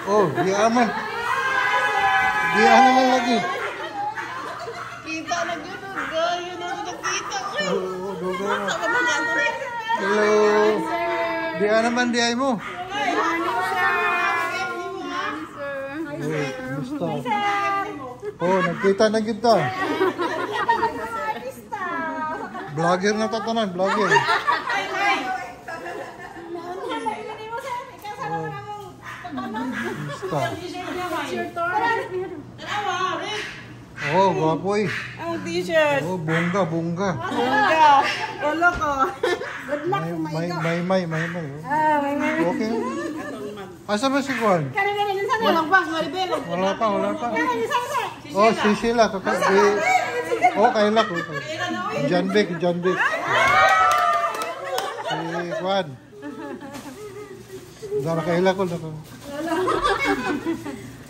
Oh, di aman. Di ano na lagi. Kita na yun, guys. Yun ang nakita ko. Oh, dugo mo. Hello. Di naman di ay mo. Gusto. Oh, nagkita na kita. Vlogger na tatanan, vlogger. Gusto. Oh, gwapo eh. Ang t-shirt. Oh, bongga, bongga. Bongga. Ulo ko. Good luck kung May. Ah, may. Okay. Asa ba si Juan? Walang bang, Maribel. Wala pa. Oh, si Sheila. Oh, kaila ko. John Vic. Si Juan. Dara kaila ko.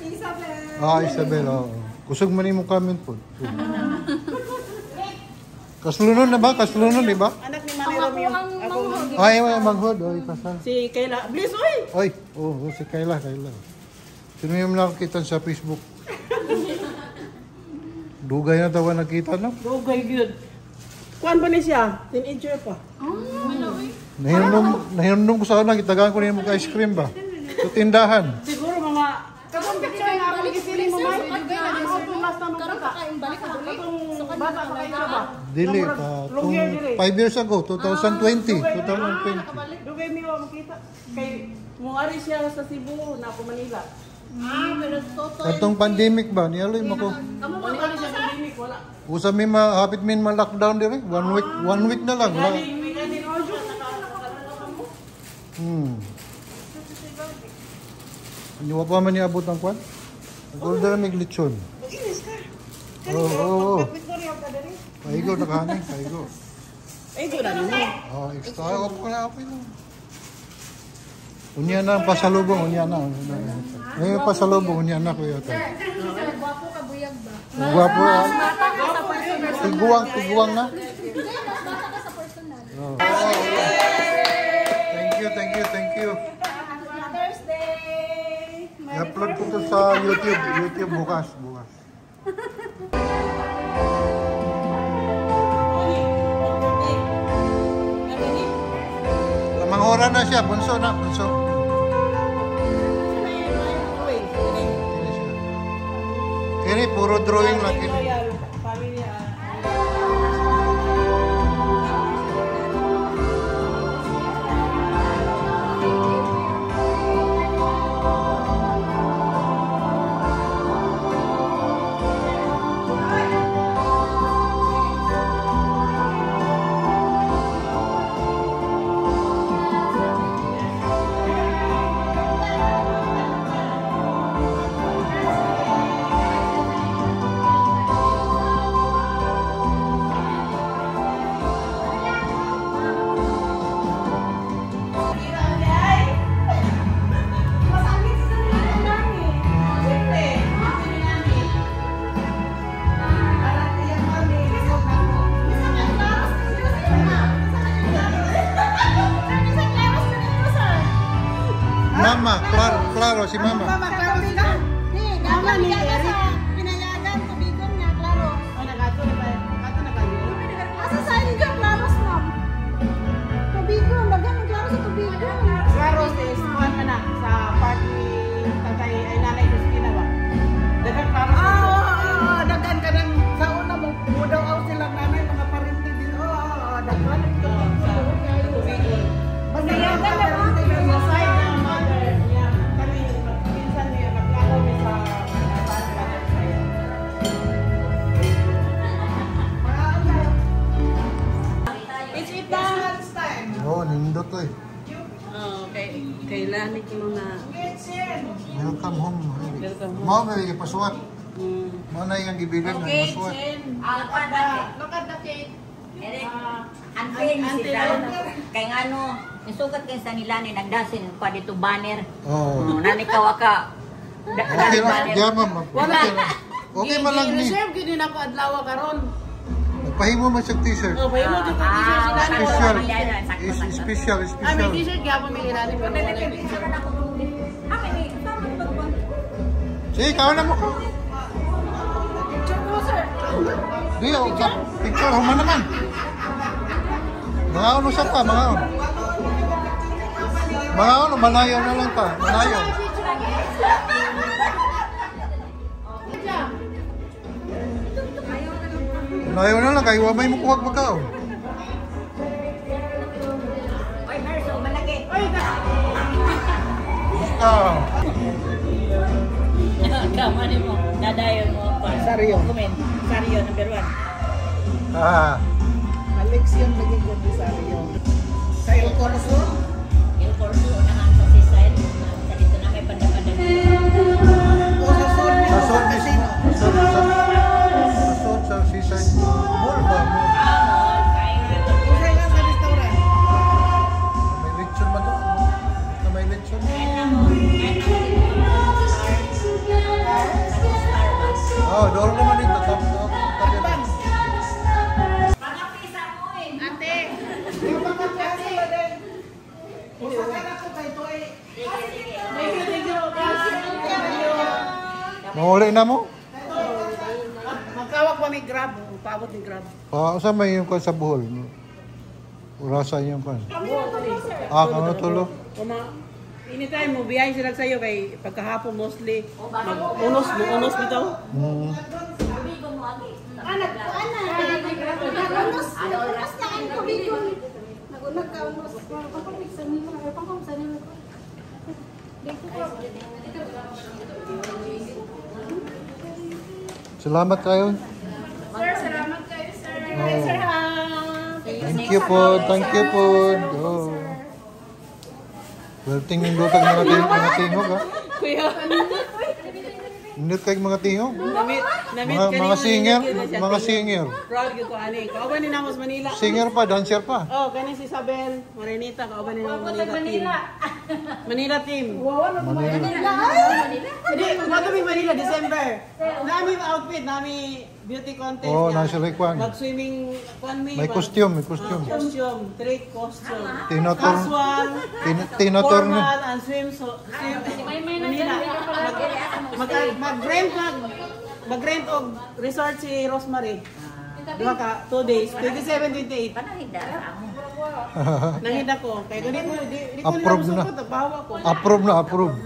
Isabel. Ah, Isabel. Oh. Kusog man imong comment po. Kaslunon na ba? Kaslunon, di ba? Anak ni Manny Romeo. Ako. Ay, maghod. Oy, kasal. Si Kayla. Bliss, oy! Oy, si Kayla. Sino yung nakakita sa Facebook? Dugay na tawa nakita na. Dugay good. Kuan ba ni siya? Teenager pa. Nahinom ko sa una, kitagaan ko niya mga ice cream ba? Sa tindahan. Siguro mga... Katong picture nga ako nagisiling mo, Mike. Ako itong last na nung bata. Katong bata pa kayo ba? Dili, 5 years ago, 2020. Dugay mi ako makita. Kay muari siya sa Cebu, na ako Manila. Katong pandemic ba? Niyaloy mo ko. Manila siya pandemic, wala. Usa may hapit min ma-lockdown dire. 1 week na lang. Wala. Hindi pa man niabot ang kwan? Nag-order may glitson. Mag-inis ka. Oo. Paigo, nakahaning. Paigo. Paigo na nimo. Oh, extra. Okay lang. Unya na, pasalubong. Unya na. Ngayon pasalubong. Unya na, kuya. Gwapo ka, buyag ba? Gwapo. Tiguang na. Bata ka sa personal. Thank you. Mother's Day! I-upload ko to sa YouTube bukas. Manghora na siya, bunso. Kini puro drawing lang kini. Mama, Claro, si Mama. Mama, Claro sila. Mama, pinayagan, tubigon nga, Claro. Asa sa inyo dyan, Claros, ma'am? Tubigon, lagyan ng Claro sa tubigon. Claro, is kuhan man na sa party tatay ay nanay Christina ba? Dagan Claro. Dagan ka ng sa una mo. Mudaw silang nanay, mga parinti din. Dagan. Pagkayagan na ba? Sa side ng mother niya. Kami, pinsan niya, naklaro niya sa It's time. Oh, nindot to eh. Kailangan ko na. Welcome home. Welcome home. Mao may pasuwat. Mao na yung gibigan ng pasuwat. Look at the cake. Antin sila. Kaya nga no, nasukat kayo sa nila ni nagdasin pa dito banner. Oh. Nani kawaka. Okay lang, diyaman. Okay man lang ni. I-reserve gini na ko adlaw karon. Pahimo mo sa t-shirt. Oh, bayo mo dito t-shirt sila ni Special. May t-shirt gyapon mi nilani pa. Sige, kawan na mo. Picture po, sir. Di, sa picture, human naman. Mga ano sa pa, mga ano. Mga ano, manayaw na lang pa. Manayaw. Manayaw na lang, kaya wamay mo kuwag magkaon. Oy, Merso, malaki. Kama ni mo, dadayon mo pa. Saryo. Comment. Saryo, number 1. Alexion lagi ko di Saryo. Sa El Corso. El Corso, unahan sa seaside. Sa dito na may pandapanda. O sa Sud. Sa Sud, Casino. sa seaside. Mall ba? O sa ilang sa restaurant. May lechon ba to? May lechon? Oh, doon naman dito. Advance. Ate. Yung mga klase ba din? Usakan ako kay Toy. Thank you. Mahuli na mo? Magkawag pa may grab. Paabot ni grab. Saan may yung kwan sa buhol? Wala sa yung kwan. Kano tulo? Anytime mo biyahe sila sa'yo kay pagkahapon mostly unos bitaw. Anak ko, anak. Nagunas na ang tubig ko. Nagunag ka, unos. Pangpapiksan nila. Pangpapiksan nila. Dito ko. Salamat kayo. Sir, salamat kayo, sir. Oh. Sir, ha. Thank you po. Thank you po. Oh. Well, tingin ko kag mga tingog ha. Kuya, Indot kag mga tingog. namit Mga singer. Mga singer. Proud ko ani. Kauban ni namos Manila. Singer pa, dancer pa. Oh, kani si Isabel Morenita kauban ni namos Manila. Manila team. Manila. Hindi, kami Manila December. Nami outfit, nami beauty contest. Oh, yan. nasa likwan. Mag-swimming kami. May costume, may costume. Costume, trick costume. Tinotor. Casual, Tinotor na. formal, and swim Manila. Mag-rent og resort si Rosemary. Diba ka, 2 days, 27, 28. Panahida mo. Nangida ko. Kaya kung di ko Approve na. nilang support, bawa ko. Approve na, approve.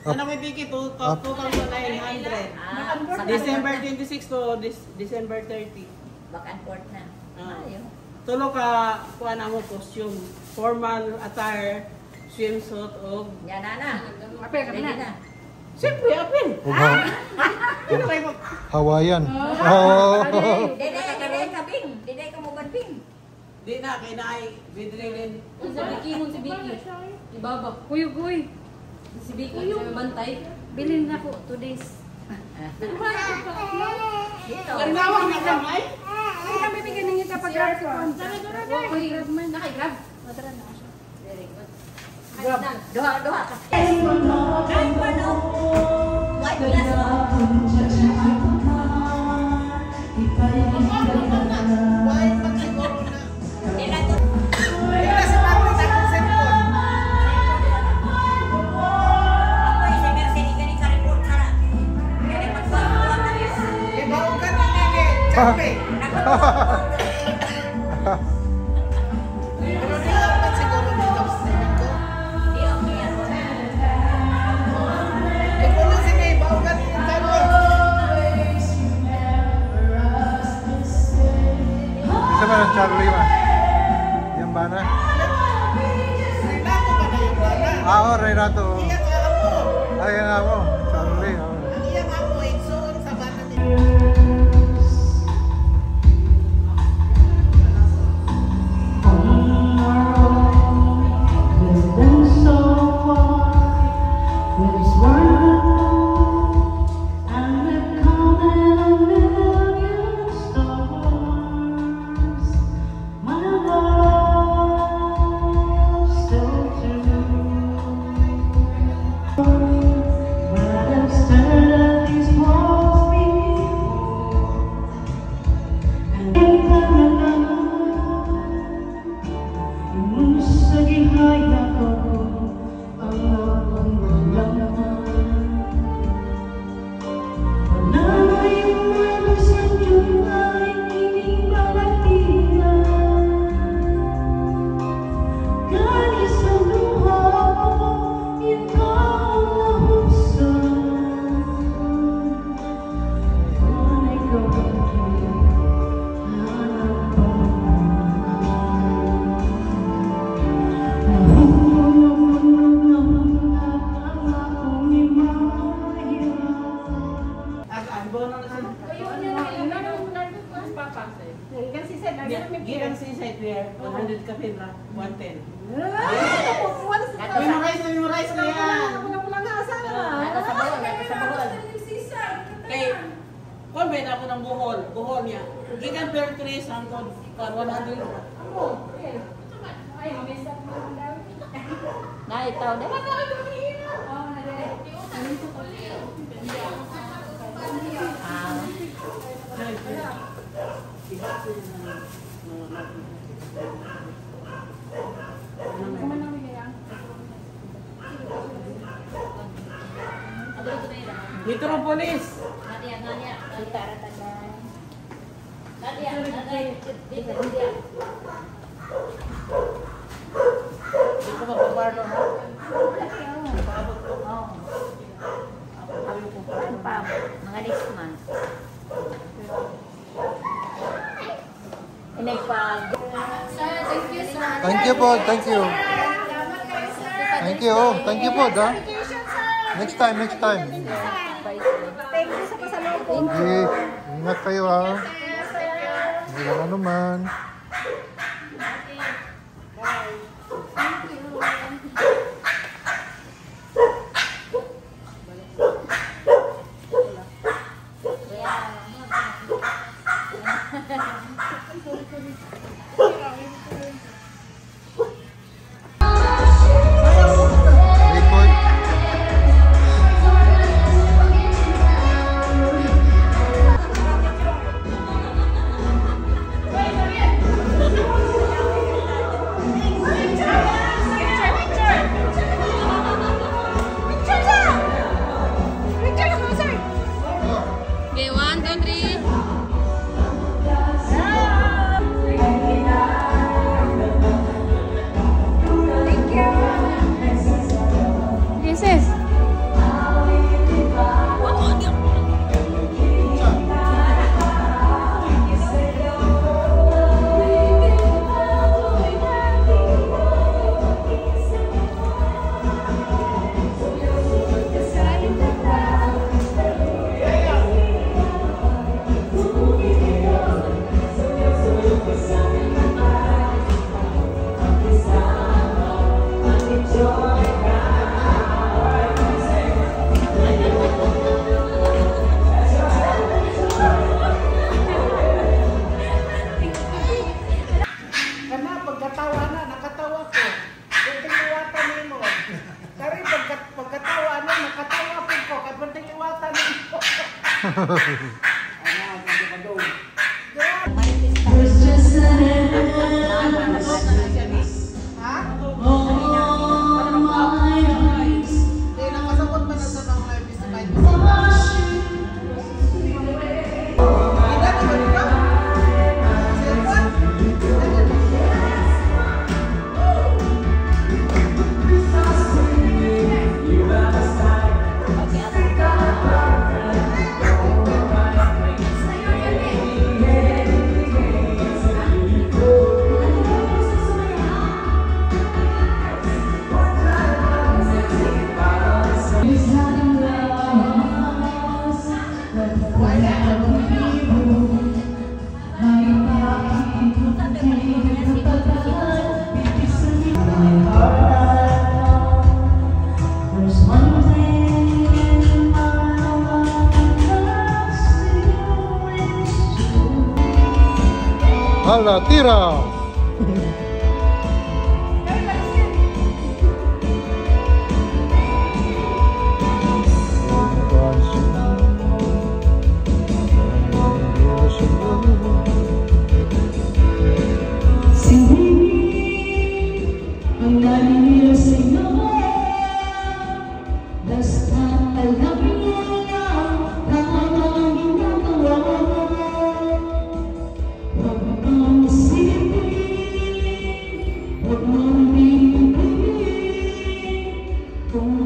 Ano may biki, 2,900. December 26 to December 30. Back and forth na. Ayun. Tulo ka, kuha na mo costume. Formal attire, swimsuit, o... Yan na. Apel, kami Ready na. na. Siyempre, apin. Ano kayo mo? Hawaiian. Oh. Diday ka mo ba, Bing? Di na, kay na ay bidrilin. Sa Vicky mo si Vicky. Ibaba. Kuy. Si Vicky sa bantay. Bilhin na ko 2 days. Dito. Karnawang na kamay? Ay, kami bigyan ng ita pag grab ko. Kuy, grab man. Naki-grab. Matara na siya. Very good. Doha ka. Ay, paano? White glass mo. Why magsiguro na? Nila to. Kaya sa mga sa cellphone. Ako ay sa Mercedes ka ni Karipot sa. Kaya magpapagawa na yun. Ibaw ka na nili. Champe. Pero di dapat siguro dito sa ko. Di okay yan. Ikulo sini, ibaw ka na yung tawag. Isa ba ng Charlie ba? Yan ba na? Renato ba na yung bala? Oo, Renato. Iya nga ako. Ay, nga mo. Charlie. Oh. Ang iya nga ako, igsoon sa bala nila. 110 lang. 110. Memorize na yan. Wala nga asal. Nasa sa bahol, nasa sa bahol. Kay, kung may ako ng buhol niya. Gigan per 3 hangtod 100. Na itaw din. Metropolis. Dito ba pagbarno ha? Ano pa? Mga next month. Inay pag... Sir, thank you, sir. Thank you po, thank you. Thank you, thank you po, da. Next time, next time. Thank you sa pasalubong. Sige, ingat kayo ha. Walang ano man. Record. Okay, 1, 2, 3. Yes, yes. Kana pagkatawa na, nakatawa ko. Kung tinuwatan mo. Kari pagkatawa na, nakatawa po ko. Kapag tinuwatan mo. Ha? Hindi, nakasabot ba na sa mga live is live? Hindi, diba dito? Cellphone? Hala, tira! Kung